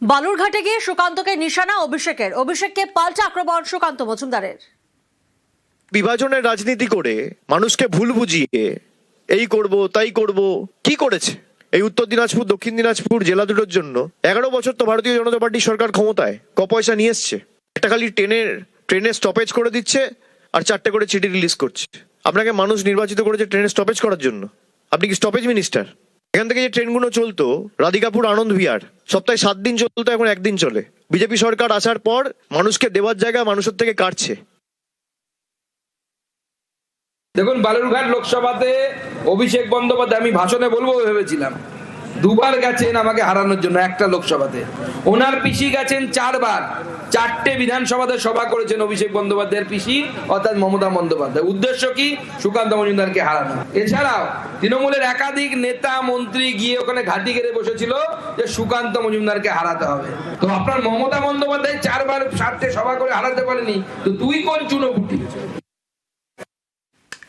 বালুরঘাটে গিয়ে সুকান্তকে নিশানা অভিষেককে পাল্টা আক্রমণ সুকান্ত মজুমদারের। বিভাজনের রাজনীতি করে মানুষকে ভুল বুঝিয়ে এই করব তাই করব কি করেছে? এই উত্তর দিনাজপুর দক্ষিণ দিনাজপুর জেলা দুটোর জন্য 11 বছর তো ভারতীয় জনতা পার্টির সরকার ক্ষমতায় পয়সা নিয়ে এসছে। একটা খালি ট্রেনের স্টপেজ করে দিচ্ছে আর 4টে করে চিঠি রিলিজ করছে। আপনাকে মানুষ নির্বাচিত করেছে ট্রেনের স্টপেজ করার জন্য। আপনি কি স্টপেজ মিনিস্টার? এখান থেকে যে ট্রেনগুলো চলতো রাধিকাপুর আনন্দ বিহার, সপ্তাহে 7 দিন চলতো, এখন 1 দিন চলে। বিজেপি সরকার আসার পর মানুষকে দেওয়ার জায়গা মানুষের থেকে কাটছে। দেখুন, বালুরঘাট লোকসভাতে অভিষেক বন্দ্যোপাধ্যায়, আমি ভাষণে বলবো ভেবেছিলাম, 2বার গেছেন আমাকে হারানোর জন্য একটা লোকসভাতে। ওনার পিসি গেছেন 4বার, 4টে বিধানসভাতে সভা করেছেন অভিষেক বন্দ্যোপাধ্যায়ের পিসি অর্থাৎ মমতা বন্দ্যোপাধ্যায়। উদ্দেশ্য কি? সুকান্ত মজুমদারকে হারানো। এছাড়াও তৃণমূলের একাধিক নেতা মন্ত্রী গিয়ে ওখানে ঘাঁটি গেড়ে বসেছিল যে সুকান্ত মজুমদারকে হারাতে হবে। তো আপনার মমতা বন্দ্যোপাধ্যায় 4বার 7টে সভা করে হারাতে পারেনি, তো তুই কোন চুনোপুটি?